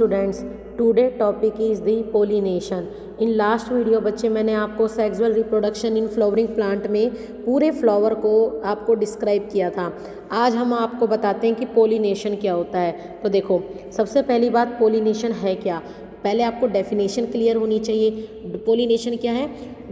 Students, today topic is the pollination. In last video बच्चे मैंने आपको sexual reproduction in flowering plant में पूरे फ्लावर को आपको डिस्क्राइब किया था। आज हम आपको बताते हैं कि पोलिनेशन क्या होता है। तो देखो, सबसे पहली बात, पोलिनेशन है क्या, पहले आपको डेफिनेशन क्लियर होनी चाहिए। पोलिनेशन क्या है?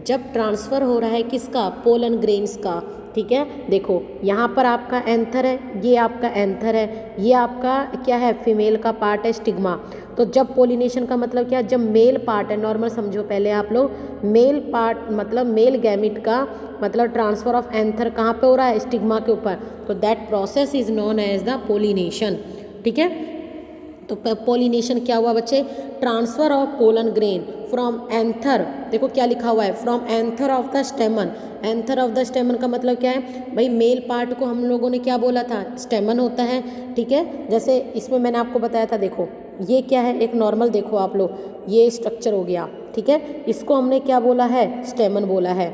जब ट्रांसफ़र हो रहा है किसका? पोलन ग्रेन्स का। ठीक है, देखो यहाँ पर आपका एंथर है, ये आपका एंथर है, ये आपका क्या है? फीमेल का पार्ट है, स्टिग्मा। तो जब पोलिनेशन का मतलब क्या? जब मेल पार्ट है, नॉर्मल समझो पहले आप लोग, मेल पार्ट मतलब मेल गैमिट का मतलब ट्रांसफ़र ऑफ एंथर कहाँ पे हो रहा है? स्टिग्मा के ऊपर। तो that process is known as the pollination. ठीक है, तो पोलिनेशन क्या हुआ बच्चे? Transfer of pollen grain from anther, देखो क्या लिखा हुआ है, from anther of the stamen. Anther of the stamen का मतलब क्या है भाई? मेल पार्ट को हम लोगों ने क्या बोला था? स्टेमन होता है। ठीक है, जैसे इसमें मैंने आपको बताया था, देखो ये क्या है, एक नॉर्मल देखो आप लोग, ये स्ट्रक्चर हो गया। ठीक है, इसको हमने क्या बोला है? स्टेमन बोला है।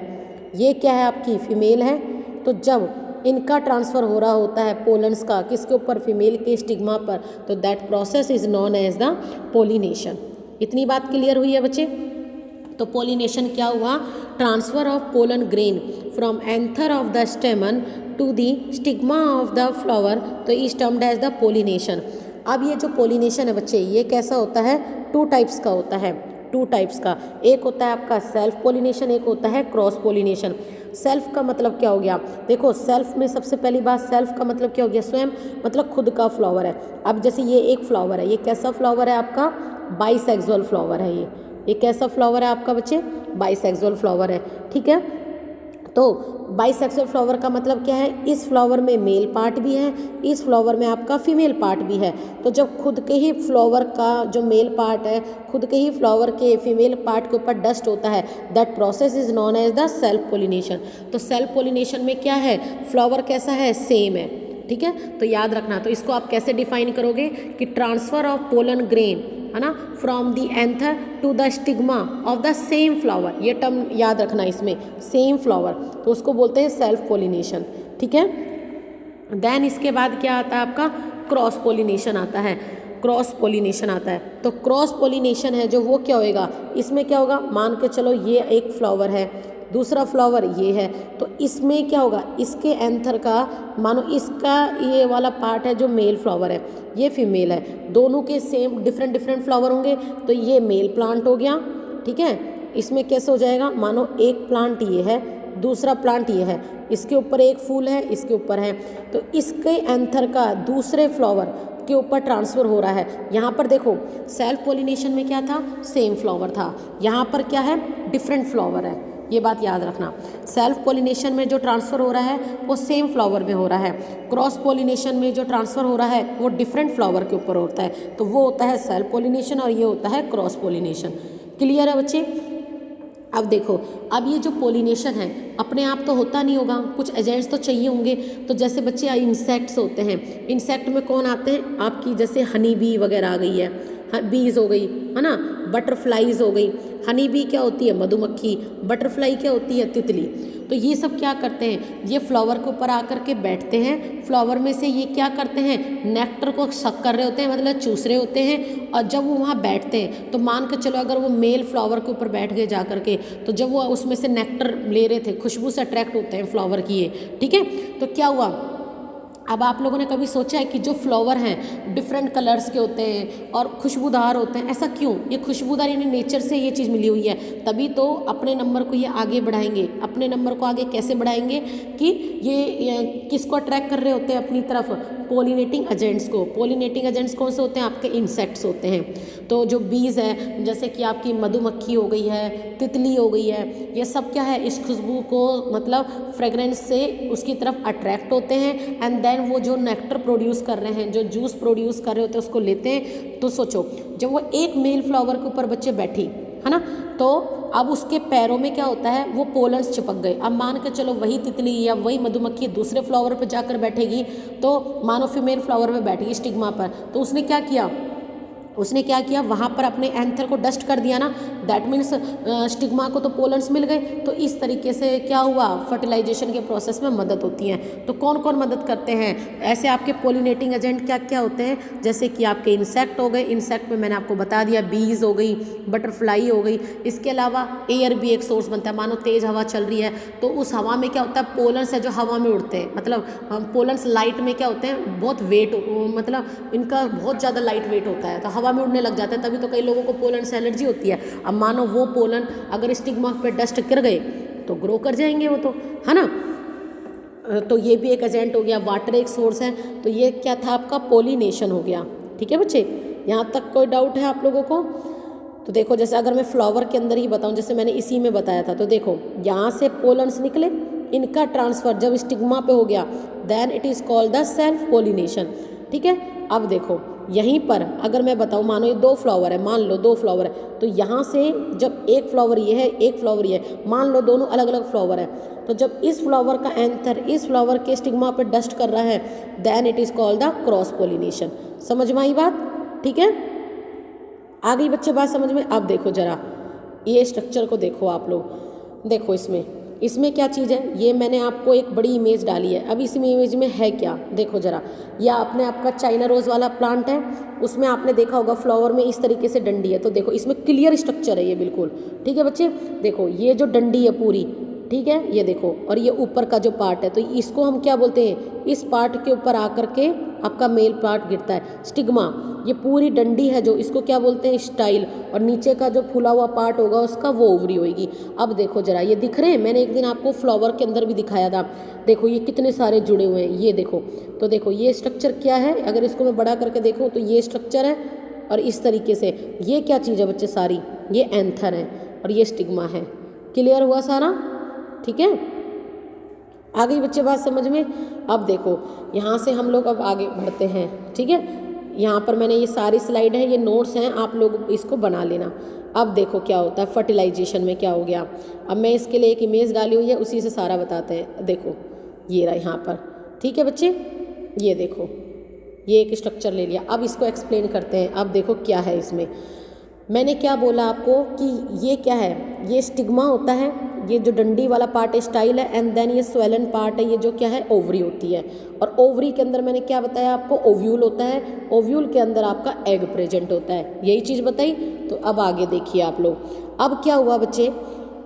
ये क्या है? आपकी फीमेल है। तो जब इनका ट्रांसफ़र हो रहा होता है पोलन्स का, किसके ऊपर? फीमेल के स्टिग्मा पर, तो that process is known as the pollination. इतनी बात क्लियर हुई है बच्चे? तो पोलिनेशन क्या हुआ? Transfer of pollen grain from anther of the stamen to the stigma of the flower, तो is termed as the pollination. अब ये जो पोलिनेशन है बच्चे, ये कैसा होता है? टू टाइप्स का होता है, टू टाइप्स का। एक होता है आपका सेल्फ पोलिनेशन, एक होता है क्रॉस पोलिनेशन। सेल्फ का मतलब क्या हो गया? देखो सेल्फ में सबसे पहली बात, सेल्फ का मतलब क्या हो गया? स्वयं, मतलब खुद का फ्लावर है। अब जैसे ये एक फ्लावर है, ये कैसा फ्लावर है आपका? बाइसेक्सुअल फ्लावर है। ये कैसा फ्लावर है आपका बच्चे? बाइसेक्सुअल फ्लावर है। ठीक है, तो बाइसेक्सुअल फ्लावर का मतलब क्या है? इस फ्लावर में मेल पार्ट भी है, इस फ्लावर में आपका फीमेल पार्ट भी है। तो जब खुद के ही फ्लावर का जो मेल पार्ट है, खुद के ही फ्लावर के फीमेल पार्ट के ऊपर डस्ट होता है, that process is known as the self pollination. तो सेल्फ पोलिनेशन में क्या है? फ्लावर कैसा है? सेम है। ठीक है, तो याद रखना। तो इसको आप कैसे डिफाइन करोगे कि ट्रांसफ़र ऑफ पोलन ग्रेन, है ना, from the anther to the stigma of the same flower, ये टर्म याद रखना इसमें, सेम फ्लावर, तो उसको बोलते हैं सेल्फ पोलिनेशन। ठीक है, देन इसके बाद क्या आता है आपका? क्रॉस पोलिनेशन आता है। क्रॉस पोलिनेशन आता है, तो क्रॉस पोलिनेशन है जो, वो क्या होएगा? इसमें क्या होगा? मान के चलो ये एक फ्लावर है, दूसरा फ्लावर ये है, तो इसमें क्या होगा? इसके एंथर का, मानो इसका ये वाला पार्ट है जो मेल फ्लावर है, ये फीमेल है, दोनों के सेम डिफरेंट फ्लावर होंगे, तो ये मेल प्लांट हो गया। ठीक है, इसमें कैसे हो जाएगा? मानो एक प्लांट ये है, दूसरा प्लांट ये है, इसके ऊपर एक फूल है, इसके ऊपर है, तो इसके एंथर का दूसरे फ्लावर के ऊपर ट्रांसफ़र हो रहा है। यहाँ पर देखो सेल्फ पोलिनेशन में क्या था? सेम फ्लावर था। यहाँ पर क्या है? डिफरेंट फ्लावर है। ये बात याद रखना। सेल्फ पोलिनेशन में जो ट्रांसफ़र हो रहा है वो सेम फ्लावर में हो रहा है। क्रॉस पोलिनेशन में जो ट्रांसफ़र हो रहा है वो डिफरेंट फ्लावर के ऊपर होता है, तो वो होता है सेल्फ पोलिनेशन और ये होता है क्रॉस पोलिनेशन। क्लियर है बच्चे? अब देखो, अब ये जो पोलिनेशन है अपने आप तो होता नहीं होगा, कुछ एजेंट्स तो चाहिए होंगे। तो जैसे बच्चे इंसेक्ट्स होते हैं, इंसेक्ट में कौन आते हैं आपकी? जैसे हनी बी वगैरह आ गई है, बीज हो गई, है ना, बटरफ्लाईज हो गई। हनी बी क्या होती है? मधुमक्खी। बटरफ्लाई क्या होती है? तितली। तो ये सब क्या करते हैं? ये फ्लावर के ऊपर आकर के बैठते हैं, फ्लावर में से ये क्या करते हैं? नेक्टर को सक कर रहे होते हैं, मतलब चूस रहे होते हैं। और जब वो वहाँ बैठते हैं, तो मान के चलो अगर वो मेल फ्लावर के ऊपर बैठ गए जा करके, तो जब वो उसमें से नेक्टर ले रहे थे, खुशबू से अट्रैक्ट होते हैं फ्लावर की ये। ठीक है, तो क्या हुआ? अब आप लोगों ने कभी सोचा है कि जो फ्लावर हैं डिफरेंट कलर्स के होते हैं और खुशबूदार होते हैं, ऐसा क्यों? ये खुशबूदार यानी नेचर से ये चीज़ मिली हुई है, तभी तो अपने नंबर को ये आगे बढ़ाएंगे। अपने नंबर को आगे कैसे बढ़ाएंगे? कि ये किसको अट्रैक्ट कर रहे होते हैं अपनी तरफ? पोलिनेटिंग एजेंट्स को। पोलिनेटिंग एजेंट्स कौन से होते हैं? आपके इंसेक्ट्स होते हैं। तो जो बीज है, जैसे कि आपकी मधुमक्खी हो गई है, तितली हो गई है, ये सब क्या है? इस खुशबू को मतलब फ्रेगरेंस से उसकी तरफ अट्रैक्ट होते हैं, एंड देन वो जो नेक्टर प्रोड्यूस कर रहे हैं, जो जूस प्रोड्यूस कर रहे होते हैं, उसको लेते हैं। तो सोचो जब वो एक मेल फ्लावर के ऊपर बच्चे बैठी, है ना, तो अब उसके पैरों में क्या होता है? वो पोलन्स चिपक गए। अब मान के चलो वही तितली या वही मधुमक्खी दूसरे फ्लावर पर जाकर बैठेगी, तो मानो फीमेल फ्लावर में बैठी स्टिग्मा पर, तो उसने क्या किया? वहाँ पर अपने एंथर को डस्ट कर दिया ना, दैट मीन्स स्टिग्मा को तो पोलन्स मिल गए, तो इस तरीके से क्या हुआ, फर्टिलाइजेशन के प्रोसेस में मदद होती है। तो कौन कौन मदद करते हैं ऐसे आपके पोलिनेटिंग एजेंट, क्या क्या होते हैं, जैसे कि आपके इंसेक्ट हो गए, इंसेक्ट में मैंने आपको बता दिया, बीज हो गई, बटरफ्लाई हो गई। इसके अलावा एयर भी एक सोर्स बनता है, मानो तेज़ हवा चल रही है तो उस हवा में क्या होता है, पोलन्स है जो हवा में उड़ते हैं, मतलब पोलन्स लाइट में क्या होते हैं, बहुत वेट, मतलब इनका बहुत ज़्यादा लाइट वेट होता है, तो हवा में उड़ने लग जाता है, तभी तो कई लोगों को पोलन से एलर्जी होती है। अब मानो वो पोलन अगर स्टिग्मा पे डस्ट गिर गए तो ग्रो कर जाएंगे वो, तो है ना। तो ये भी एक एजेंट हो गया। वाटर एक सोर्स है, तो ये क्या था आपका, पोलिनेशन हो गया। ठीक है बच्चे, यहाँ तक कोई डाउट है आप लोगों को? तो देखो जैसे अगर मैं फ्लावर के अंदर ही बताऊं, जैसे मैंने इसी में बताया था, तो देखो यहाँ से पोलन्स निकले, इनका ट्रांसफर जब स्टिग्मा पे हो गया then it is called the self pollination. ठीक है, अब देखो यहीं पर अगर मैं बताऊं, मानो ये 2 फ्लावर है, मान लो 2 फ्लावर है, तो यहाँ से जब एक फ्लावर ये है, एक फ्लावर ये है, मान लो दोनों अलग अलग फ्लावर है, तो जब इस फ्लावर का एंथर इस फ्लावर के स्टिग्मा पे डस्ट कर रहा है then it is called the cross pollination. समझ में आई बात? ठीक है, आ गई बच्चे बात समझ में? अब देखो जरा ये स्ट्रक्चर को देखो आप लोग, देखो इसमें क्या चीज़ है, ये मैंने आपको एक बड़ी इमेज डाली है। अब इस इमेज में है क्या, देखो जरा, यह आपने आपका चाइना रोज़ वाला प्लांट है, उसमें आपने देखा होगा फ्लावर में इस तरीके से डंडी है, तो देखो इसमें क्लियर स्ट्रक्चर है ये बिल्कुल। ठीक है बच्चे, देखो ये जो डंडी है पूरी, ठीक है, ये देखो, और ये ऊपर का जो पार्ट है, तो इसको हम क्या बोलते हैं, इस पार्ट के ऊपर आकर के आपका मेल पार्ट गिरता है, स्टिग्मा। ये पूरी डंडी है जो, इसको क्या बोलते हैं, स्टाइल, और नीचे का जो फूला हुआ पार्ट होगा उसका वो ओवरी होगी। अब देखो जरा, ये दिख रहे हैं, मैंने एक दिन आपको फ्लावर के अंदर भी दिखाया था, देखो ये कितने सारे जुड़े हुए हैं, ये देखो। तो देखो ये स्ट्रक्चर क्या है, अगर इसको मैं बड़ा करके देखूँ तो ये स्ट्रक्चर है, और इस तरीके से ये क्या चीज़ है बच्चे, सारी ये एंथर है और ये स्टिग्मा है। क्लियर हुआ सारा? ठीक है, आ गई बच्चे बात समझ में? अब देखो यहाँ से हम लोग अब आगे बढ़ते हैं। ठीक है, यहाँ पर मैंने ये सारी स्लाइड है, ये नोट्स हैं, आप लोग इसको बना लेना। अब देखो क्या होता है फर्टिलाइजेशन में, क्या हो गया। अब मैं इसके लिए एक इमेज डाली हुई है, उसी से सारा बताते हैं। देखो ये रहा यहाँ पर, ठीक है बच्चे, ये देखो ये एक स्ट्रक्चर ले लिया। अब इसको एक्सप्लेन करते हैं। अब देखो क्या है इसमें, मैंने क्या बोला आपको कि ये क्या है, ये स्टिग्मा होता है, ये जो डंडी वाला पार्ट है स्टाइल है, एंड देन ये स्वेलन पार्ट है, ये जो क्या है, ओवरी होती है। और ओवरी के अंदर मैंने क्या बताया आपको, ओव्यूल होता है, ओव्यूल के अंदर आपका एग प्रेजेंट होता है, यही चीज़ बताई। तो अब आगे देखिए आप लोग, अब क्या हुआ बच्चे,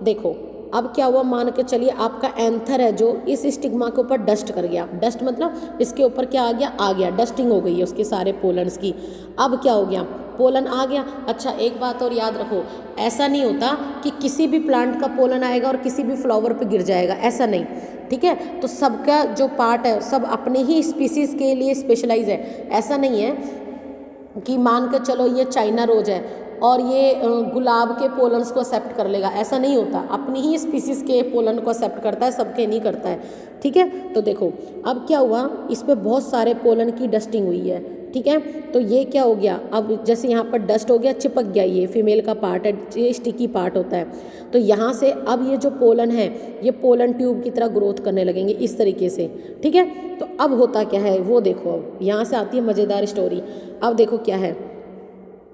देखो अब क्या हुआ, मान के चलिए आपका एंथर है जो इस स्टिग्मा के ऊपर डस्ट कर गया, डस्ट मतलब इसके ऊपर क्या आ गया, डस्टिंग हो गई है उसके सारे पोलन्स की। अब क्या हो गया, पोलन आ गया। अच्छा एक बात और याद रखो, ऐसा नहीं होता कि किसी भी प्लांट का पोलन आएगा और किसी भी फ्लावर पे गिर जाएगा, ऐसा नहीं। ठीक है, तो सबका जो पार्ट है सब अपने ही स्पीसीज़ के लिए स्पेशलाइज है। ऐसा नहीं है कि मान के चलो ये चाइना रोज है और ये गुलाब के पोलन्स को एक्सेप्ट कर लेगा, ऐसा नहीं होता। अपनी ही स्पीसीज़ के पोलन को एक्सेप्ट करता है, सबके नहीं करता है। ठीक है, तो देखो अब क्या हुआ, इस पर बहुत सारे पोलन की डस्टिंग हुई है। ठीक है, तो ये क्या हो गया, अब जैसे यहाँ पर डस्ट हो गया, चिपक गया, ये फीमेल का पार्ट है, ये स्टिकी पार्ट होता है। तो यहाँ से अब ये जो पोलन है ये पोलन ट्यूब की तरह ग्रोथ करने लगेंगे इस तरीके से। ठीक है, तो अब होता क्या है वो देखो, अब यहाँ से आती है मज़ेदार स्टोरी। अब देखो क्या है,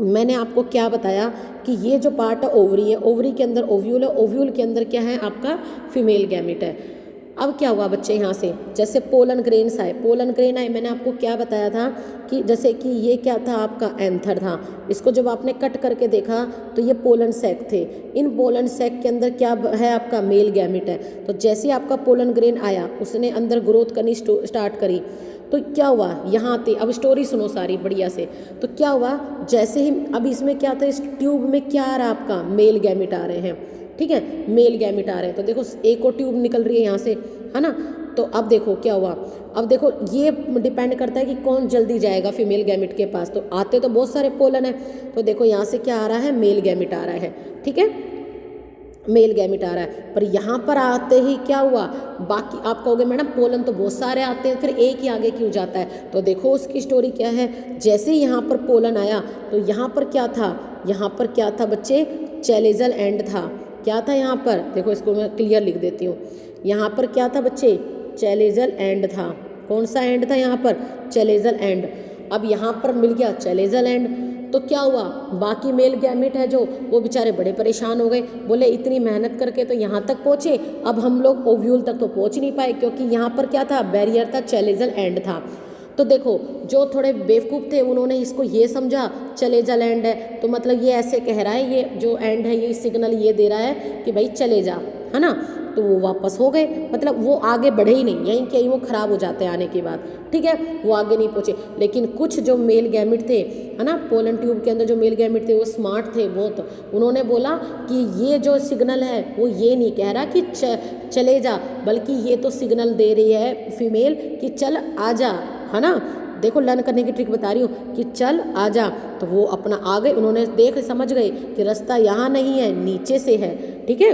मैंने आपको क्या बताया कि ये जो पार्ट है ओवरी है, ओवरी के अंदर ओव्यूल है, ओव्यूल के अंदर क्या है आपका फीमेल गैमेट है। अब क्या हुआ बच्चे, यहाँ से जैसे पोलन ग्रेन्स आए, पोलन ग्रेन आए, मैंने आपको क्या बताया था कि जैसे कि ये क्या था आपका एंथर था, इसको जब आपने कट करके देखा तो ये पोलन सैक थे, इन पोलन सैक के अंदर क्या है आपका मेल गैमेट है। तो जैसे आपका पोलन ग्रेन आया उसने अंदर ग्रोथ करनी स्टार्ट करी, तो क्या हुआ यहाँ पे, अब स्टोरी सुनो सारी बढ़िया से। तो क्या हुआ, जैसे ही अब इसमें क्या था, इस ट्यूब में क्या आ रहा है आपका मेल गैमेट आ रहे हैं। ठीक है, मेल गैमेट आ रहे हैं, तो देखो एक और ट्यूब निकल रही है यहाँ से, है ना। तो अब देखो क्या हुआ, अब देखो ये डिपेंड करता है कि कौन जल्दी जाएगा फीमेल गैमेट के पास। तो आते तो बहुत सारे पोलन है, तो देखो यहाँ से क्या आ रहा है, मेल गैमेट आ रहा है। ठीक है, मेल गैमेट आ रहा है, पर यहाँ पर आते ही क्या हुआ, बाकी आप कहोगे मैडम पोलन तो बहुत सारे आते हैं, फिर एक ही आगे क्यों जाता है। तो देखो उसकी स्टोरी क्या है, जैसे ही यहाँ पर पोलन आया तो यहाँ पर क्या था, यहाँ पर क्या था बच्चे, चैलेजल एंड था। क्या था यहाँ पर, देखो इसको मैं क्लियर लिख देती हूँ, यहाँ पर क्या था बच्चे, चैलेजल एंड था। कौन सा एंड था यहाँ पर, चैलेजल एंड। अब यहाँ पर मिल गया चैलेजल एंड, तो क्या हुआ, बाकी मेल गैमेट है जो वो बेचारे बड़े परेशान हो गए, बोले इतनी मेहनत करके तो यहाँ तक पहुँचे, अब हम लोग ओव्यूल तक तो पहुँच नहीं पाए क्योंकि यहाँ पर क्या था, बैरियर था, चैलेंजल एंड था। तो देखो जो थोड़े बेवकूफ़ थे उन्होंने इसको ये समझा चलेजा लैंड है, तो मतलब ये ऐसे कह रहा है, ये जो एंड है ये सिग्नल ये दे रहा है कि भाई चले जा, है ना। तो वो वापस हो गए, मतलब वो आगे बढ़े ही नहीं, यहीं कहीं वो ख़राब हो जाते हैं आने के बाद, ठीक है, वो आगे नहीं पहुँचे। लेकिन कुछ जो मेल गैमेट थे, है ना, पोलन ट्यूब के अंदर जो मेल गैमेट थे वो स्मार्ट थे बहुत, उन्होंने बोला कि ये जो सिग्नल है वो ये नहीं कह रहा कि चले जा, बल्कि ये तो सिग्नल दे रही है फीमेल कि चल आ जा, है ना। देखो लर्न करने की ट्रिक बता रही हूँ कि चल आ जा, तो वो अपना आ गए, उन्होंने देख समझ गए कि रास्ता यहाँ नहीं है नीचे से है, ठीक है।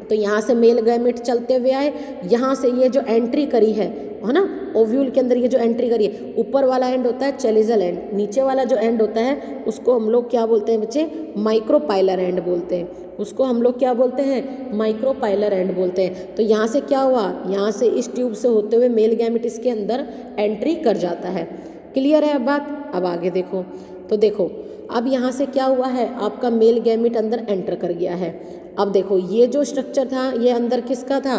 तो यहाँ से मेल गैमेट चलते हुए आए, यहाँ से ये जो एंट्री करी है ना ओव्यूल के अंदर, ये जो एंट्री करी है, ऊपर वाला एंड होता है चैलेंजल एंड, नीचे वाला जो एंड होता है उसको हम लोग क्या बोलते हैं बच्चे, माइक्रोपाइलर एंड बोलते हैं, उसको हम लोग क्या बोलते हैं, माइक्रोपाइलर एंड बोलते हैं। तो यहाँ से क्या हुआ, यहाँ से इस ट्यूब से होते हुए मेल गैमेट इसके अंदर एंट्री कर जाता है। क्लियर है अब बात। अब आगे देखो, तो देखो अब यहाँ से क्या हुआ है, आपका मेल गैमेट अंदर एंटर कर गया है। अब देखो ये जो स्ट्रक्चर था ये अंदर किसका था,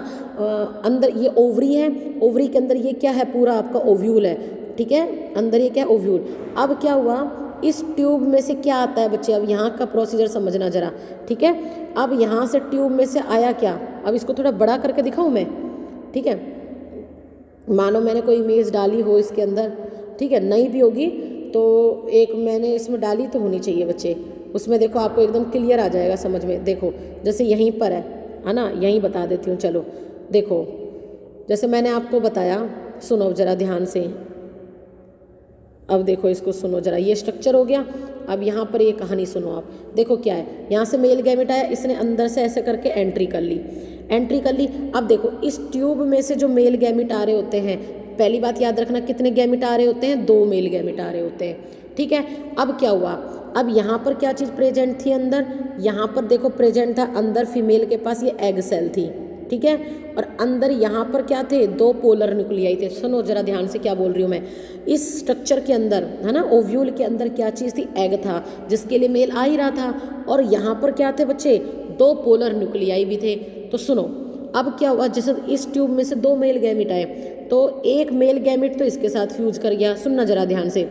अंदर ये ओवरी है, ओवरी के अंदर ये क्या है, पूरा आपका ओव्यूल है, ठीक है, अंदर ये क्या ओव्यूल। अब क्या हुआ, इस ट्यूब में से क्या आता है बच्चे, अब यहाँ का प्रोसीजर समझना जरा, ठीक है। अब यहाँ से ट्यूब में से आया क्या, अब इसको थोड़ा बड़ा करके दिखाऊँ मैं, ठीक है, मानो मैंने कोई इमेज डाली हो इसके अंदर, ठीक है, नहीं भी होगी तो एक मैंने इसमें डाली तो होनी चाहिए बच्चे, उसमें देखो आपको एकदम क्लियर आ जाएगा समझ में। देखो जैसे यहीं पर है ना, यहीं बता देती हूँ, चलो देखो जैसे मैंने आपको बताया, सुनो ज़रा ध्यान से, अब देखो इसको सुनो ज़रा, ये स्ट्रक्चर हो गया। अब यहाँ पर ये कहानी सुनो आप, देखो क्या है, यहाँ से मेल गैमेट आया, इसने अंदर से ऐसे करके एंट्री कर ली, एंट्री कर ली। अब देखो इस ट्यूब में से जो मेल गैमेट आ रहे होते हैं, पहली बात याद रखना कितने गैमेट आ रहे होते हैं, 2 मेल गैमेट आ रहे होते हैं, ठीक है। अब क्या हुआ, अब यहाँ पर क्या चीज़ प्रेजेंट थी अंदर, यहाँ पर देखो प्रेजेंट था अंदर फीमेल के पास ये एग सेल थी, ठीक है, और अंदर यहाँ पर क्या थे, 2 पोलर न्यूक्लियाई थे। सुनो जरा ध्यान से क्या बोल रही हूँ मैं, इस स्ट्रक्चर के अंदर है ना, ओव्यूल के अंदर क्या चीज़ थी, एग था, जिसके लिए मेल आ ही रहा था, और यहाँ पर क्या थे बच्चे, 2 पोलर न्यूक्लियाई भी थे। तो सुनो अब क्या हुआ, जैसे इस ट्यूब में से 2 मेल गैमेट आए, तो एक मेल गैमेट तो इसके साथ फ्यूज कर गया, सुनना जरा ध्यान से,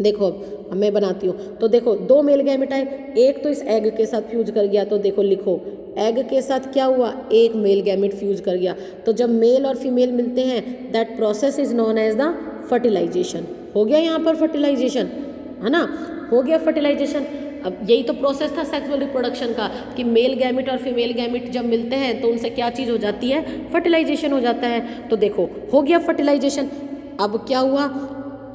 देखो अब मैं बनाती हूँ, तो देखो 2 मेल गैमेट आए, एक तो इस एग के साथ फ्यूज कर गया, तो देखो लिखो एग के साथ क्या हुआ, एक मेल गैमेट फ्यूज कर गया। तो जब मेल और फीमेल मिलते हैं, that process is known as the fertilisation. हो गया यहाँ पर फर्टिलाइजेशन, है ना, हो गया फर्टिलाइजेशन। अब यही तो प्रोसेस था सेक्सुअल रिप्रोडक्शन का, कि मेल गैमेट और फीमेल गैमेट जब मिलते हैं तो उनसे क्या चीज़ हो जाती है, फर्टिलाइजेशन हो जाता है। तो देखो हो गया फर्टिलाइजेशन। अब क्या हुआ,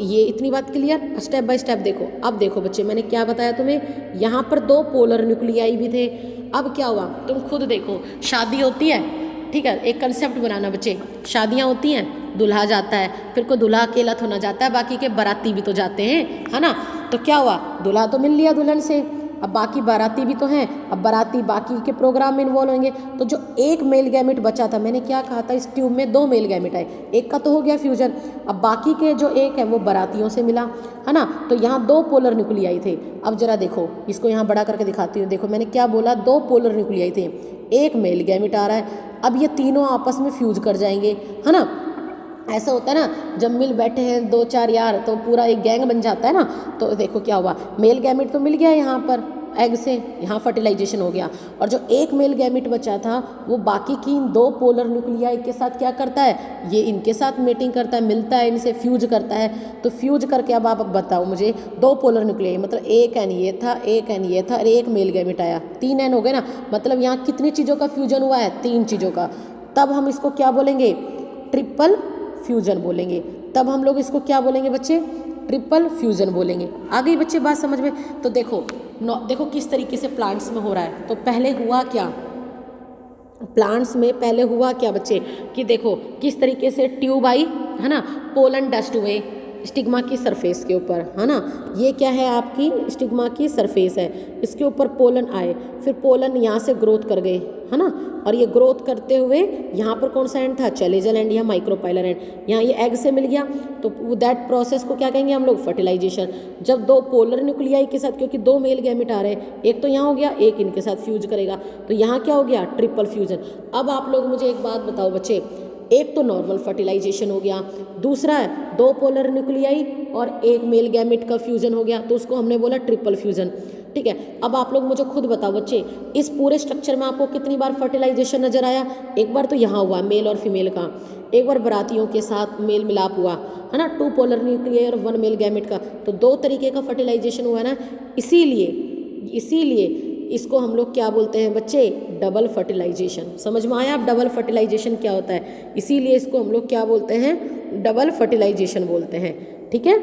ये इतनी बात क्लियर, स्टेप बाय स्टेप देखो। अब देखो बच्चे मैंने क्या बताया तुम्हें, यहाँ पर 2 पोलर न्यूक्लियाई भी थे। अब क्या हुआ, तुम खुद देखो, शादी होती है, ठीक है, एक कंसेप्ट बनाना बच्चे, शादियाँ होती हैं, दूल्हा जाता है, फिर कोई दूल्हा अकेला तो ना जाता है, बाकी के बाराती भी तो जाते हैं, है ना। तो क्या हुआ, दूल्हा तो मिल लिया दुल्हन से, अब बाकी बाराती भी तो हैं, अब बाराती बाकी के प्रोग्राम में इन्वॉल्व होंगे। तो जो एक मेल गैमेट बचा था, मैंने क्या कहा था, इस ट्यूब में 2 मेल गैमेट आए, एक का तो हो गया फ्यूजन, अब बाकी के जो एक है वो बारातियों से मिला, है ना। तो यहाँ 2 पोलर न्यूक्लियाई थे। अब जरा देखो, इसको यहाँ बड़ा करके दिखाती हूँ, देखो मैंने क्या बोला, 2 पोलर न्यूक्लियाई थे, एक मेल गैमेट आ रहा है। अब ये तीनों आपस में फ्यूज कर जाएंगे, है ना। ऐसा होता है ना, जब मिल बैठे हैं 2-4 यार तो पूरा एक गैंग बन जाता है ना। तो देखो क्या हुआ, मेल गैमेट तो मिल गया यहाँ पर एग से, यहाँ फर्टिलाइजेशन हो गया, और जो एक मेल गैमेट बचा था वो बाकी की इन 2 पोलर न्यूक्लियाई के साथ क्या करता है, ये इनके साथ मेटिंग करता है, मिलता है, इनसे फ्यूज करता है। तो फ्यूज करके अब आप बताओ मुझे, 2 पोलर न्यूक्लियाई मतलब एक एन ये था, एक एन ये था, और एक मेल गैमेट आया, 3 एन हो गए ना। मतलब यहाँ कितनी चीज़ों का फ्यूजन हुआ है, 3 चीज़ों का। तब हम इसको क्या बोलेंगे, ट्रिपल फ्यूजन बोलेंगे। तब हम लोग इसको क्या बोलेंगे बच्चे, ट्रिपल फ्यूजन बोलेंगे। आ गई बच्चे बात समझ में। तो देखो देखो किस तरीके से प्लांट्स में हो रहा है। तो पहले हुआ क्या, प्लांट्स में पहले हुआ क्या बच्चे, कि देखो किस तरीके से ट्यूब आई, है ना, पोलन डस्ट हुए, स्टिग्मा की सरफेस के ऊपर, है ना। ये क्या है आपकी स्टिग्मा की सरफेस है, इसके ऊपर पोलन आए, फिर पोलन यहाँ से ग्रोथ कर गए, है ना। और ये ग्रोथ करते हुए यहाँ पर कौन सा एंड था, चैलेजल एंड या माइक्रोपाइलर एंड, यहाँ ये एग से मिल गया, तो दैट प्रोसेस को क्या कहेंगे हम लोग, फर्टिलाइजेशन। जब दो पोलर न्यूक्लियाई के साथ, क्योंकि दो मेल गैमेट आ रहे हैं, एक तो यहाँ हो गया, एक इनके साथ फ्यूज करेगा, तो यहाँ क्या हो गया, ट्रिपल फ्यूजन। अब आप लोग मुझे एक बात बताओ बच्चे, एक तो नॉर्मल फर्टिलाइजेशन हो गया, दूसरा है दो पोलर न्यूक्लियाई और एक मेल गैमेट का फ्यूजन हो गया, तो उसको हमने बोला ट्रिपल फ्यूजन, ठीक है। अब आप लोग मुझे खुद बताओ बच्चे, इस पूरे स्ट्रक्चर में आपको कितनी बार फर्टिलाइजेशन नजर आया, एक बार तो यहाँ हुआ मेल और फीमेल का, एक बार बरातियों के साथ मेल मिलाप हुआ, है ना, 2 पोलर न्यूक्लियाई और 1 मेल गैमेट का, तो 2 तरीके का फर्टिलाइजेशन हुआ ना, इसीलिए इसको हम लोग क्या बोलते हैं बच्चे, डबल फर्टिलाइजेशन। समझ में आया आप डबल फर्टिलाइजेशन क्या होता है, इसीलिए इसको हम लोग क्या बोलते हैं, डबल फर्टिलाइजेशन बोलते हैं, ठीक है।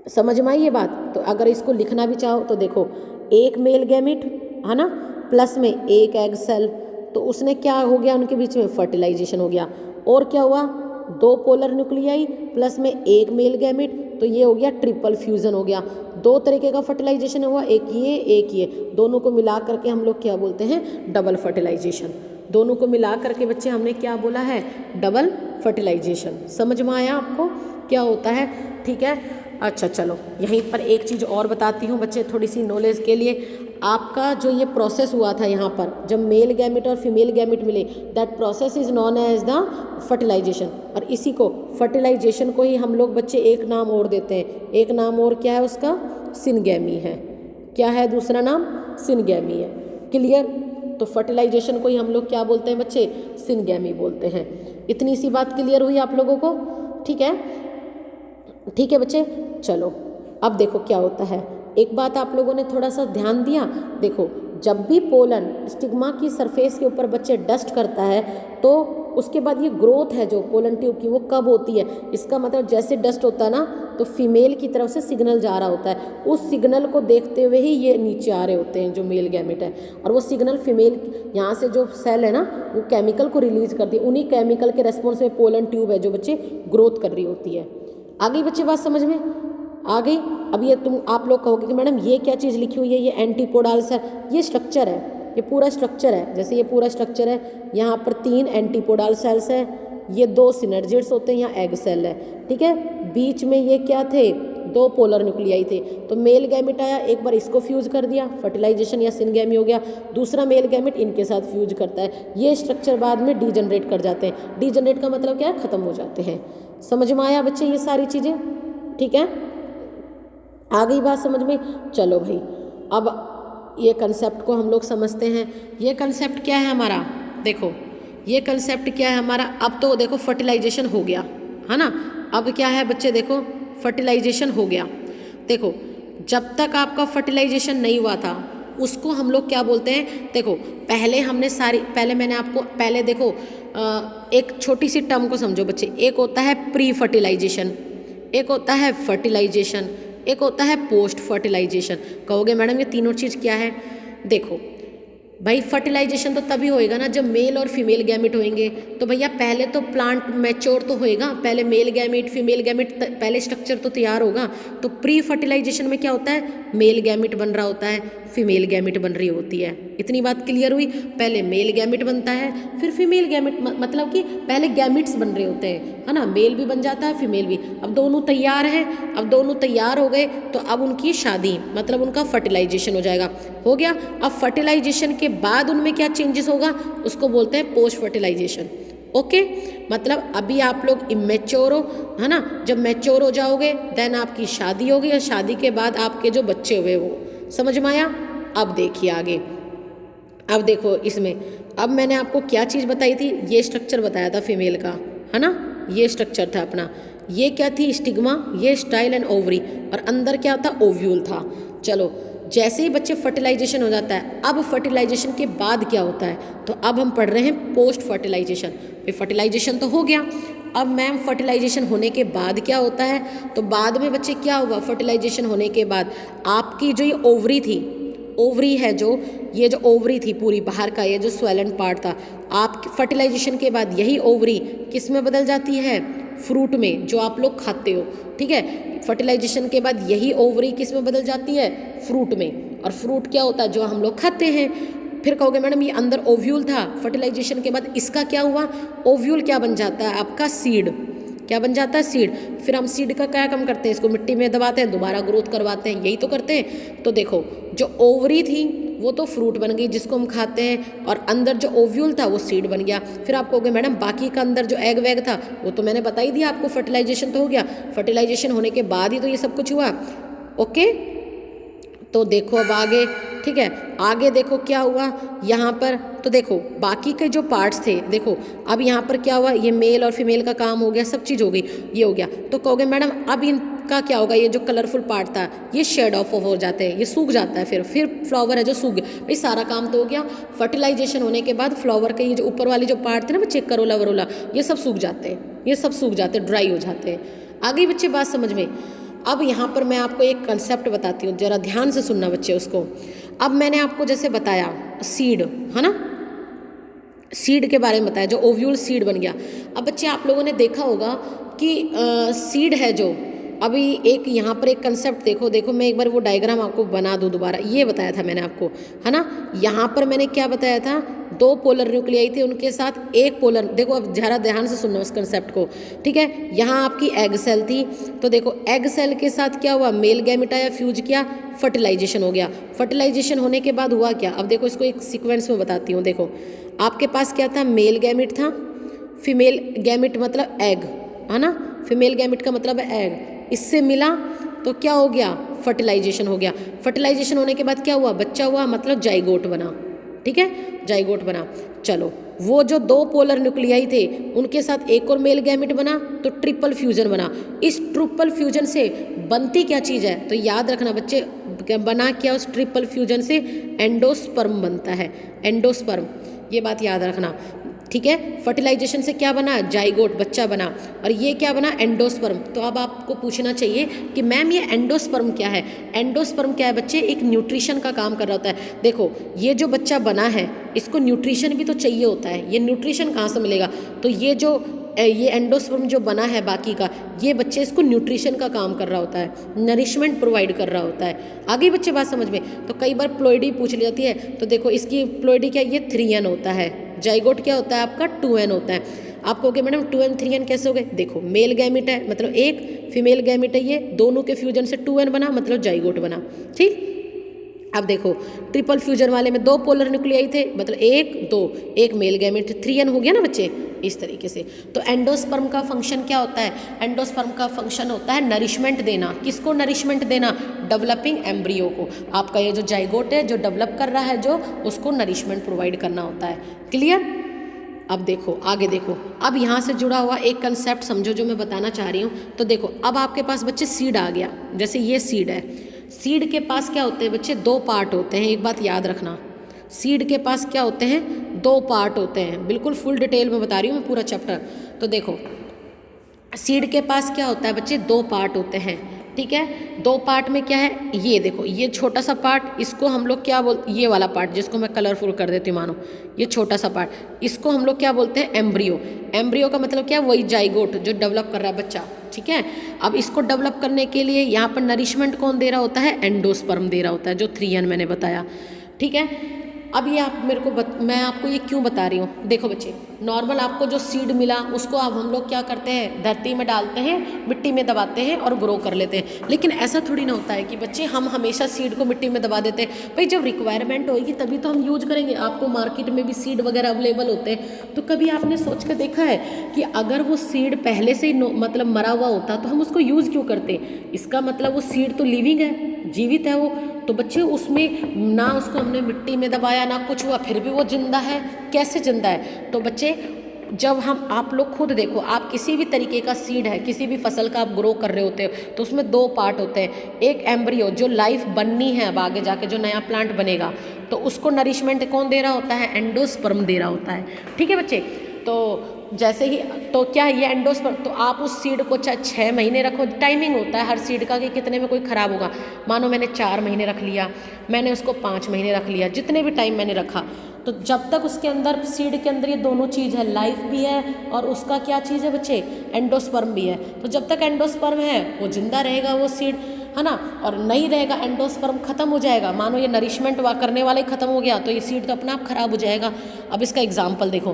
समझ में आई ये बात। तो अगर इसको लिखना भी चाहो तो देखो, एक मेल गैमेट, है ना, प्लस में एक एग सेल, तो उसने क्या हो गया, उनके बीच में फर्टिलाइजेशन हो गया। और क्या हुआ, 2 पोलर न्यूक्लियाई प्लस में एक मेल गैमेट, तो ये हो गया ट्रिपल फ्यूजन हो गया। 2 तरीके का फर्टिलाइजेशन हुआ, एक ये, दोनों को मिला करके हम लोग क्या बोलते हैं, डबल फर्टिलाइजेशन। दोनों को मिला करके बच्चे हमने क्या बोला है, डबल फर्टिलाइजेशन। समझ में आया आपको क्या होता है, ठीक है। अच्छा चलो, यहीं पर एक चीज़ और बताती हूँ बच्चे, थोड़ी सी नॉलेज के लिए। आपका जो ये प्रोसेस हुआ था यहाँ पर, जब मेल गैमेट और फीमेल गैमेट मिले, that process is known as the fertilisation. और इसी को, फर्टिलाइजेशन को ही हम लोग बच्चे एक नाम और देते हैं, एक नाम और क्या है उसका, सिनगैमी है। क्या है दूसरा नाम, सिनगैमी है। क्लियर। तो फर्टिलाइजेशन को ही हम लोग क्या बोलते हैं बच्चे, सिनगैमी बोलते हैं। इतनी सी बात क्लियर हुई आप लोगों को, ठीक है। ठीक है बच्चे, चलो अब देखो क्या होता है। एक बात आप लोगों ने थोड़ा सा ध्यान दिया, देखो जब भी पोलन स्टिग्मा की सरफेस के ऊपर बच्चे डस्ट करता है, तो उसके बाद ये ग्रोथ है जो पोलन ट्यूब की, वो कब होती है, इसका मतलब जैसे डस्ट होता है ना, तो फीमेल की तरफ से सिग्नल जा रहा होता है, उस सिग्नल को देखते हुए ही ये नीचे आ रहे होते हैं जो मेल गैमेट है, और वो सिग्नल फीमेल यहाँ से जो सेल है ना, वो केमिकल को रिलीज करती है, उन्हीं केमिकल के रेस्पॉन्स में पोलन ट्यूब है जो बच्चे ग्रोथ कर रही होती है। आ गई बच्चे बात समझ में, आ गई। अब ये आप लोग कहोगे कि मैडम ये क्या चीज़ लिखी हुई है, ये एंटीपोडाल्स है, ये स्ट्रक्चर है, ये पूरा स्ट्रक्चर है। जैसे ये पूरा स्ट्रक्चर है, यहाँ पर 3 एंटीपोडाल सेल्स है, ये 2 सिनर्जिड्स होते हैं, यहाँ एग सेल है, ठीक है। बीच में ये क्या थे, 2 पोलर न्यूक्लियाई थे, तो मेल गैमेट आया, एक बार इसको फ्यूज कर दिया, फर्टिलाइजेशन या सिनगैमी हो गया, दूसरा मेल गैमेट इनके साथ फ्यूज करता है, ये स्ट्रक्चर बाद में डीजनरेट कर जाते हैं। डीजनरेट का मतलब क्या है, खत्म हो जाते हैं। समझ में आया बच्चे ये सारी चीज़ें, ठीक है। आ गई बात समझ में। चलो भाई, अब ये कंसेप्ट को हम लोग समझते हैं। ये कंसेप्ट क्या है हमारा, देखो ये कंसेप्ट क्या है हमारा। अब तो देखो फर्टिलाइजेशन हो गया, है ना। अब क्या है बच्चे, देखो फर्टिलाइजेशन हो गया। देखो जब तक आपका फर्टिलाइजेशन नहीं हुआ था, उसको हम लोग क्या बोलते हैं, देखो पहले मैंने आपको देखो एक छोटी सी टर्म को समझो बच्चे। एक होता है प्री फर्टिलाइजेशन, एक होता है फर्टिलाइजेशन, एक होता है पोस्ट फर्टिलाइजेशन। कहोगे मैडम ये तीनों चीज़ क्या है, देखो भाई फर्टिलाइजेशन तो तभी होएगा ना जब मेल और फीमेल गैमेट होंगे। तो भैया पहले तो प्लांट मैच्योर तो होएगा, पहले मेल गैमेट फीमेल गैमेट, पहले स्ट्रक्चर तो तैयार होगा। तो प्री फर्टिलाइजेशन में क्या होता है, मेल गैमेट बन रहा होता है, फीमेल गैमेट बन रही होती है। इतनी बात क्लियर हुई। पहले मेल गैमेट बनता है, फिर फीमेल गैमेट, मतलब कि पहले गैमेट्स बन रहे होते हैं, है ना, मेल भी बन जाता है फीमेल भी। अब दोनों तैयार हैं, अब दोनों तैयार हो गए, तो अब उनकी शादी, मतलब उनका फर्टिलाइजेशन हो जाएगा, हो गया। अब फर्टिलाइजेशन के बाद उनमें क्या चेंजेस होगा, उसको बोलते हैं पोस्ट फर्टिलाइजेशन। ओके, मतलब अभी आप लोग इमेच्योर हो, है ना, जब मैच्योर हो जाओगे देन आपकी शादी होगी, और शादी के बाद आपके जो बच्चे हुए वो, समझ में आया। अब देखिए आगे, अब देखो इसमें, अब मैंने आपको क्या चीज़ बताई थी, ये स्ट्रक्चर बताया था फीमेल का, है ना, ये स्ट्रक्चर था अपना, ये क्या थी स्टिग्मा, ये स्टाइल एंड ओवरी, और अंदर क्या था, ओव्यूल था। चलो जैसे ही बच्चे फर्टिलाइजेशन हो जाता है, अब फर्टिलाइजेशन के बाद क्या होता है, तो अब हम पढ़ रहे हैं पोस्ट फर्टिलाइजेशन। फर्टिलाइजेशन तो हो गया, अब मैम फर्टिलाइजेशन होने के बाद क्या होता है, तो बाद में बच्चे क्या हुआ, फर्टिलाइजेशन होने के बाद आपकी जो ये ओवरी थी, ओवरी है जो, ये जो ओवरी थी पूरी बाहर का, ये जो स्वेलन पार्ट था, आप फर्टिलाइजेशन के बाद यही ओवरी किस में बदल जाती है, फ्रूट में जो आप लोग खाते हो, ठीक है। फर्टिलाइजेशन के बाद यही ओवरी किस में बदल जाती है, फ्रूट में, और फ्रूट क्या होता है, जो हम लोग खाते हैं। फिर कहोगे मैडम ये अंदर ओव्यूल था, फर्टिलाइजेशन के बाद इसका क्या हुआ, ओव्यूल क्या बन जाता है आपका, सीड, क्या बन जाता है, सीड। फिर हम सीड का क्या काम करते हैं, इसको मिट्टी में दबाते हैं, दोबारा ग्रोथ करवाते हैं, यही तो करते हैं। तो देखो जो ओवरी थी वो तो फ्रूट बन गई जिसको हम खाते हैं, और अंदर जो ओव्यूल था वो सीड बन गया। फिर आप कहोगे मैडम बाकी का अंदर जो एग वैग था वो तो मैंने बता ही दिया आपको, फर्टिलाइजेशन तो हो गया, फर्टिलाइजेशन होने के बाद ही तो ये सब कुछ हुआ। ओके, तो देखो अब आगे, ठीक है, आगे देखो क्या हुआ यहाँ पर। तो देखो बाकी के जो पार्ट्स थे, देखो अब यहाँ पर क्या हुआ, ये मेल और फीमेल का काम हो गया, सब चीज़ हो गई, ये हो गया। तो कहोगे मैडम अब इनका क्या होगा, ये जो कलरफुल पार्ट था ये शेड ऑफ हो जाते हैं, ये सूख जाता है, फिर फ्लावर है जो सूख गया। भाई सारा काम तो हो गया, फर्टिलाइजेशन होने के बाद फ्लावर के ये जो ऊपर वाले जो पार्ट थे ना बच्चे, करोला वरोला, ये सब सूख जाते हैं, ये सब सूख जाते हैं, ड्राई हो जाते हैं। आ गई बच्चे बात समझ में। अब यहाँ पर मैं आपको एक कंसेप्ट बताती हूँ, जरा ध्यान से सुनना बच्चे उसको। अब मैंने आपको जैसे बताया सीड, है ना, सीड के बारे में बताया, जो ओव्यूल सीड बन गया। अब बच्चे आप लोगों ने देखा होगा कि सीड है जो, अभी एक यहाँ पर एक कंसेप्ट देखो मैं एक बार वो डायग्राम आपको बना दूँ दोबारा, ये बताया था मैंने आपको, है ना। यहाँ पर मैंने क्या बताया था, 2 पोलर न्यूक्लियाई थे, उनके साथ एक पोलर, देखो अब जरा ध्यान से सुनना उस कंसेप्ट को, ठीक है। यहाँ आपकी एग सेल थी, तो देखो एग सेल के साथ क्या हुआ, मेल गैमेट आया, फ्यूज किया, फर्टिलाइजेशन हो गया। फर्टिलाइजेशन होने के बाद हुआ क्या, अब देखो इसको एक सीक्वेंस में बताती हूँ। देखो आपके पास क्या था, मेल गैमेट था, फीमेल गैमेट मतलब एग, है ना, फीमेल गैमेट का मतलब है एग, इससे मिला तो क्या हो गया, फर्टिलाइजेशन हो गया। फर्टिलाइजेशन होने के बाद क्या हुआ, बच्चा हुआ, मतलब जाइगोट बना, ठीक है, जाइगोट बना। चलो वो जो 2 पोलर न्यूक्लियाई थे उनके साथ एक और मेल गैमेट बना तो ट्रिपल फ्यूजन बना। इस ट्रिपल फ्यूजन से बनती क्या चीज़ है, तो याद रखना बच्चे, बना क्या उस ट्रिपल फ्यूजन से, एंडोस्पर्म बनता है, एंडोस्पर्म, ये बात याद रखना, ठीक है। फर्टिलाइजेशन से क्या बना, जाइगोट, बच्चा बना, और ये क्या बना, एंडोस्पर्म। तो अब आपको पूछना चाहिए कि मैम ये एंडोस्पर्म क्या है। एंडोस्पर्म क्या है बच्चे, एक न्यूट्रिशन का काम कर रहा होता है। देखो ये जो बच्चा बना है इसको न्यूट्रिशन भी तो चाहिए होता है, ये न्यूट्रिशन कहाँ से मिलेगा, तो ये एंडोस्पर्म जो बना है बाकी का, ये बच्चे इसको न्यूट्रिशन का काम कर रहा होता है, नरिशमेंट प्रोवाइड कर रहा होता है। आगे बच्चे बात समझ में। तो कई बार प्लोइडी पूछ ली जाती है, तो देखो इसकी प्लोइडी क्या, ये 3n होता है, जाइगोट क्या होता है आपका, 2n होता है। आप कहोगे मैडम 2n 3n कैसे हो गए, देखो मेल गैमेट है मतलब एक, फीमेल गैमेट है, ये दोनों के फ्यूजन से 2n बना मतलब जाइगोट बना, ठीक। अब देखो ट्रिपल फ्यूजन वाले में 2 पोलर न्यूक्लियाई थे, मतलब 1 2, एक मेल गैमेट, 3n हो गया ना बच्चे, इस तरीके से। तो एंडोस्पर्म का फंक्शन क्या होता है, एंडोस्पर्म का फंक्शन होता है नरिशमेंट देना। किसको नरिशमेंट देना, डेवलपिंग एम्ब्रियो को। आपका ये जो जाइगोट है जो डेवलप कर रहा है, जो उसको नरिशमेंट प्रोवाइड करना होता है। क्लियर। अब देखो आगे देखो, अब यहाँ से जुड़ा हुआ एक कंसेप्ट समझो जो मैं बताना चाह रही हूँ। तो देखो अब आपके पास बच्चे सीड आ गया, जैसे ये सीड है, सीड के पास क्या होते हैं बच्चे, 2 पार्ट होते हैं। एक बात याद रखना, सीड के पास क्या होते हैं, 2 पार्ट होते हैं। बिल्कुल फुल डिटेल में बता रही हूँ मैं पूरा चैप्टर। तो देखो सीड के पास क्या होता है बच्चे, 2 पार्ट होते हैं, ठीक है। 2 पार्ट में क्या है, ये देखो ये छोटा सा पार्ट, इसको हम लोग क्या बोलते, ये वाला पार्ट जिसको मैं कलरफुल कर देती हूँ, मानो ये छोटा सा पार्ट, इसको हम लोग क्या बोलते हैं, एम्ब्रियो। एम्ब्रियो का मतलब क्या, वही जाइगोट जो डेवलप कर रहा है बच्चा, ठीक है। अब इसको डेवलप करने के लिए यहाँ पर नरिशमेंट कौन दे रहा होता है, एंडोस्पर्म दे रहा होता है, जो 3n मैंने बताया, ठीक है। अब ये आप मेरे को मैं आपको ये क्यों बता रही हूँ, देखो बच्चे नॉर्मल आपको जो सीड मिला उसको अब हम लोग क्या करते हैं, धरती में डालते हैं, मिट्टी में दबाते हैं और ग्रो कर लेते हैं। लेकिन ऐसा थोड़ी ना होता है कि बच्चे हम हमेशा सीड को मिट्टी में दबा देते हैं। भाई जब रिक्वायरमेंट होगी तभी तो हम यूज करेंगे। आपको मार्केट में भी सीड वगैरह अवेलेबल होते हैं। तो कभी आपने सोच कर देखा है कि अगर वो सीड पहले से ही मतलब मरा हुआ होता तो हम उसको यूज़ क्यों करते। इसका मतलब वो सीड तो लिविंग है, जीवित है वो। तो बच्चे उसमें ना उसको हमने मिट्टी में दबाया ना कुछ हुआ, फिर भी वो जिंदा है। कैसे जिंदा है, तो बच्चे जब हम आप लोग खुद देखो, आप किसी भी तरीके का सीड है, किसी भी फसल का आप ग्रो कर रहे होते हो तो उसमें 2 पार्ट होते हैं। एक एम्ब्रियो जो लाइफ बननी है, अब आगे जाके जो नया प्लांट बनेगा, तो उसको नरिशमेंट कौन दे रहा होता है, एंडोस्पर्म दे रहा होता है, ठीक है बच्चे। तो जैसे ही तो क्या ये एंडोस्पर्म, तो आप उस सीड को चाहे 6 महीने रखो, टाइमिंग होता है हर सीड का कि कितने में कोई ख़राब होगा। मानो मैंने 4 महीने रख लिया, मैंने उसको 5 महीने रख लिया, जितने भी टाइम मैंने रखा, तो जब तक उसके अंदर सीड के अंदर ये दोनों चीज़ है, लाइफ भी है और उसका क्या चीज़ है बच्चे, एंडोस्पर्म भी है। तो जब तक एंडोस्पर्म है वो जिंदा रहेगा वो सीड, है ना, और नहीं रहेगा, एंडोस्पर्म खत्म हो जाएगा, मानो ये नरिशमेंट करने वाला ही खत्म हो गया तो ये सीड तो अपने आप खराब हो जाएगा। अब इसका एग्जाम्पल देखो,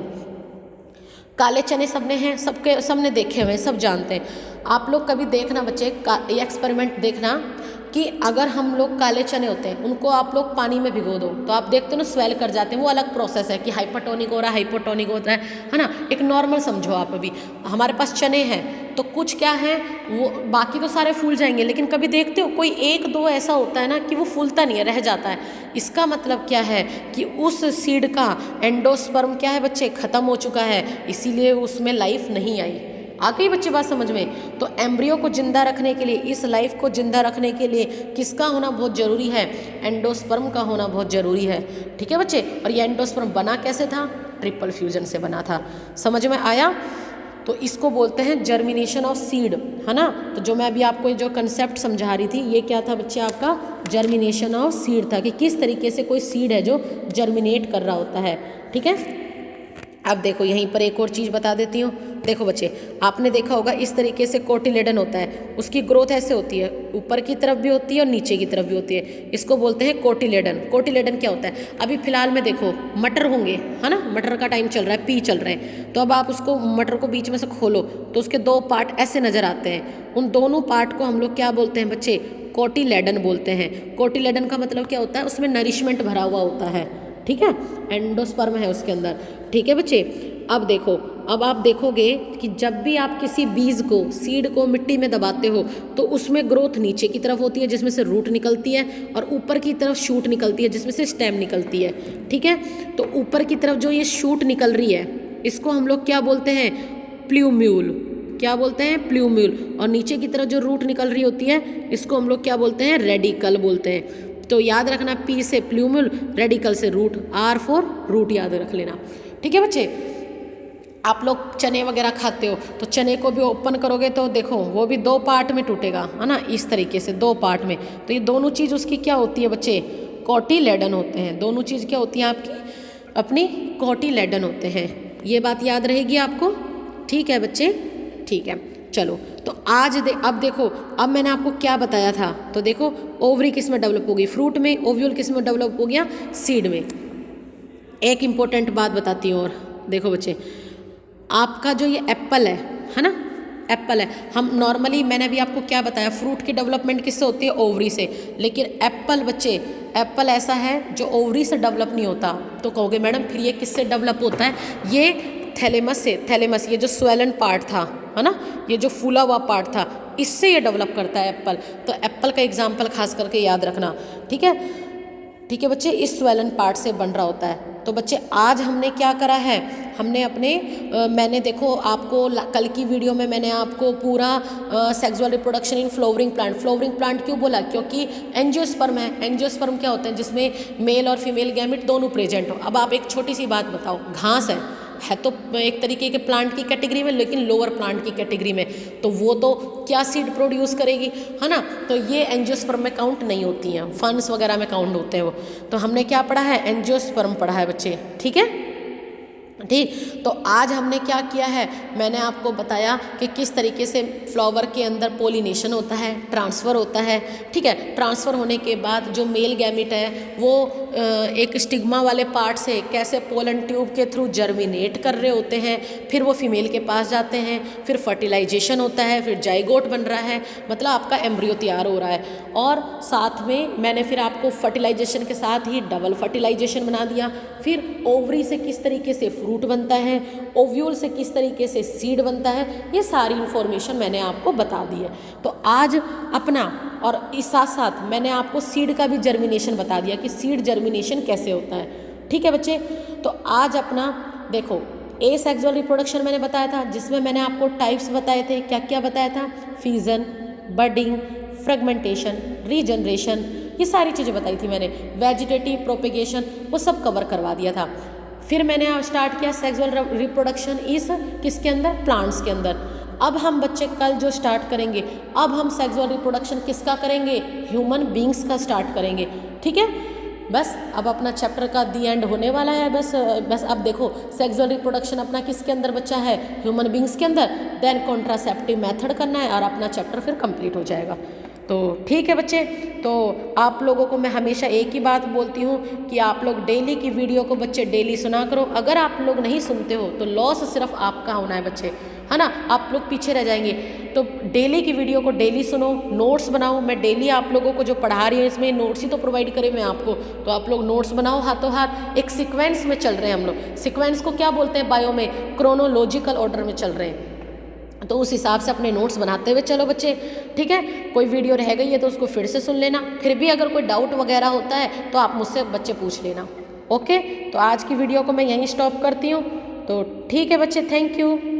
काले चने सबने हैं, सबने देखे हुए हैं, सब जानते हैं। आप लोग कभी देखना बच्चे, ये एक्सपेरिमेंट देखना कि अगर हम लोग काले चने होते हैं उनको आप लोग पानी में भिगो दो तो आप देखते हो ना स्वेल कर जाते हैं। वो अलग प्रोसेस है कि हाइपरटोनिक हो रहा है, हाइपोटोनिक होता है ना। एक नॉर्मल समझो आप, अभी हमारे पास चने हैं तो कुछ क्या है वो, बाकी तो सारे फूल जाएंगे, लेकिन कभी देखते हो कोई एक दो ऐसा होता है ना कि वो फूलता नहीं है, रह जाता है। इसका मतलब क्या है कि उस सीड का एंडोस्पर्म क्या है बच्चे, खत्म हो चुका है, इसीलिए उसमें लाइफ नहीं आई। आ गई बच्चे बात समझ में। तो एम्ब्रियो को जिंदा रखने के लिए, इस लाइफ को जिंदा रखने के लिए किसका होना बहुत ज़रूरी है, एंडोस्पर्म का होना बहुत ज़रूरी है। ठीक है बच्चे, और ये एंडोस्पर्म बना कैसे था, ट्रिपल फ्यूजन से बना था। समझ में आया। तो इसको बोलते हैं जर्मिनेशन ऑफ सीड, है ना। तो जो मैं अभी आपको जो कंसेप्ट समझा रही थी ये क्या था बच्चे, आपका जर्मिनेशन ऑफ सीड था, कि किस तरीके से कोई सीड है जो जर्मिनेट कर रहा होता है। ठीक है, अब देखो यहीं पर एक और चीज़ बता देती हूँ। देखो बच्चे, आपने देखा होगा इस तरीके से कोटिलेडन होता है, उसकी ग्रोथ ऐसे होती है, ऊपर की तरफ भी होती है और नीचे की तरफ भी होती है। इसको बोलते हैं कोटिलेडन। कोटिलेडन क्या होता है, अभी फिलहाल में देखो मटर होंगे, है ना, मटर का टाइम चल रहा है, पी चल रहे हैं, तो अब आप उसको मटर को बीच में से खोलो तो उसके दो पार्ट ऐसे नज़र आते हैं। उन दोनों पार्ट को हम लोग क्या बोलते हैं बच्चे, कोटिलेडन बोलते हैं। कोटिलेडन का मतलब क्या होता है, उसमें नरिशमेंट भरा हुआ होता है। ठीक है, एंडोस्पर्म है उसके अंदर। ठीक है बच्चे, अब देखो, अब आप देखोगे कि जब भी आप किसी बीज को, सीड को मिट्टी में दबाते हो तो उसमें ग्रोथ नीचे की तरफ होती है जिसमें से रूट निकलती है, और ऊपर की तरफ शूट निकलती है जिसमें से स्टेम निकलती है। ठीक है, तो ऊपर की तरफ जो ये शूट निकल रही है इसको हम लोग क्या बोलते हैं, प्ल्यूम्यूल। क्या बोलते हैं, प्ल्यूम्यूल। और नीचे की तरफ जो रूट निकल रही होती है इसको हम लोग क्या बोलते हैं, रेडिकल बोलते हैं। तो याद रखना, पी से प्ल्यूम्यूल, रेडिकल से रूट, आर फॉर रूट याद रख लेना। ठीक है बच्चे, आप लोग चने वगैरह खाते हो तो चने को भी ओपन करोगे तो देखो वो भी दो पार्ट में टूटेगा, है ना, इस तरीके से दो पार्ट में। तो ये दोनों चीज़ उसकी क्या होती है बच्चे, कोटिलेडन होते हैं। दोनों चीज़ क्या होती हैं आपकी, अपनी कोटिलेडन होते हैं। ये बात याद रहेगी आपको। ठीक है बच्चे, ठीक है, चलो। तो अब देखो, अब मैंने आपको क्या बताया था, तो देखो ओवरी किस में डेवलप होगी, फ्रूट में, ओव्यूल किस में डेवलप हो गया, सीड में। एक इम्पोर्टेंट बात बताती हूँ और देखो बच्चे, आपका जो ये एप्पल है ना, एप्पल है, हम नॉर्मली मैंने अभी आपको क्या बताया, फ्रूट की डेवलपमेंट किससे होती है, ओवरी से। लेकिन एप्पल बच्चे, एप्पल ऐसा है जो ओवरी से डेवलप नहीं होता। तो कहोगे मैडम फिर ये किससे डेवलप होता है, ये थैलेमस से। थैलेमस, ये जो स्वेलन पार्ट था, है ना, ये जो फूला हुआ पार्ट था, इससे ये डेवलप करता है एप्पल। तो एप्पल का एग्जाम्पल खास करके याद रखना। ठीक है, ठीक है बच्चे, इस स्वेलन पार्ट से बन रहा होता है। तो बच्चे आज हमने क्या करा है, हमने अपने मैंने देखो आपको कल की वीडियो में मैंने आपको पूरा sexual reproduction in flowering plant, flowering plant क्यों बोला, क्योंकि एंजियोस्पर्म है। एंजियोस्पर्म क्या होते हैं, जिसमें मेल और फीमेल गैमेट दोनों प्रेजेंट हो। अब आप एक छोटी सी बात बताओ, घास है तो एक तरीके के प्लांट की कैटेगरी में, लेकिन लोअर प्लांट की कैटेगरी में, तो वो तो क्या सीड प्रोड्यूस करेगी, है ना। तो ये एंजियोस्पर्म में काउंट नहीं होती हैं, फंस वगैरह में काउंट होते हैं वो। तो हमने क्या पढ़ा है, एंजियोस्पर्म पढ़ा है बच्चे। ठीक है, ठीक। तो आज हमने क्या किया है, मैंने आपको बताया कि किस तरीके से फ्लावर के अंदर पोलिनेशन होता है, ट्रांसफ़र होता है। ठीक है, ट्रांसफ़र होने के बाद जो मेल गैमेट है वो एक स्टिग्मा वाले पार्ट से कैसे पोलन ट्यूब के थ्रू जर्मिनेट कर रहे होते हैं, फिर वो फीमेल के पास जाते हैं, फिर फर्टिलाइजेशन होता है, फिर जाइगोट बन रहा है, मतलब आपका एम्ब्रियो तैयार हो रहा है। और साथ में मैंने फिर आपको फर्टिलाइजेशन के साथ ही डबल फर्टिलाइजेशन बना दिया। फिर ओवरी से किस तरीके से फ्रूट बनता है, ओव्यूल से किस तरीके से सीड बनता है, ये सारी इन्फॉर्मेशन मैंने आपको बता दी है। तो आज अपना, और इस साथ साथ मैंने आपको सीड का भी जर्मिनेशन बता दिया कि सीड जर्मिनेशन कैसे होता है। ठीक है बच्चे, तो आज अपना देखो, ए सेक्सुअल रिप्रोडक्शन मैंने बताया था, जिसमें मैंने आपको टाइप्स बताए थे। क्या क्या बताया था, फिजन, बडिंग, फ्रेगमेंटेशन, रीजनरेशन, ये सारी चीज़ें बताई थी मैंने। वेजिटेटिव प्रोपेगेशन, वो सब कवर करवा दिया था। फिर मैंने स्टार्ट किया सेक्सुअल रिप्रोडक्शन इस किसके अंदर, प्लांट्स के अंदर। अब हम बच्चे कल जो स्टार्ट करेंगे, अब हम सेक्सुअल रिप्रोडक्शन किसका करेंगे, ह्यूमन बींग्स का स्टार्ट करेंगे। ठीक है, बस अब अपना चैप्टर का दी एंड होने वाला है। बस अब देखो सेक्सुअल रिप्रोडक्शन अपना किसके अंदर बच्चा है, ह्यूमन बींग्स के अंदर। देन कॉन्ट्रासेप्टिव मेथड करना है और अपना चैप्टर फिर कंप्लीट हो जाएगा। तो ठीक है बच्चे, तो आप लोगों को मैं हमेशा एक ही बात बोलती हूँ कि आप लोग डेली की वीडियो को बच्चे डेली सुना करो। अगर आप लोग नहीं सुनते हो तो लॉस सिर्फ आपका होना है बच्चे, है ना, आप लोग पीछे रह जाएंगे। तो डेली की वीडियो को डेली सुनो, नोट्स बनाओ। मैं डेली आप लोगों को जो पढ़ा रही हूँ इसमें नोट्स ही तो प्रोवाइड करे मैं आपको, तो आप लोग नोट्स बनाओ हाथों हाथ। एक सीक्वेंस में चल रहे हैं हम लोग। सीक्वेंस को क्या बोलते हैं बायो में, क्रोनोलॉजिकल ऑर्डर में चल रहे हैं। तो उस हिसाब से अपने नोट्स बनाते हुए चलो बच्चे, ठीक है। कोई वीडियो रह गई है तो उसको फिर से सुन लेना। फिर भी अगर कोई डाउट वगैरह होता है तो आप मुझसे बच्चे पूछ लेना। ओके, तो आज की वीडियो को मैं यहीं स्टॉप करती हूँ। तो ठीक है बच्चे, थैंक यू।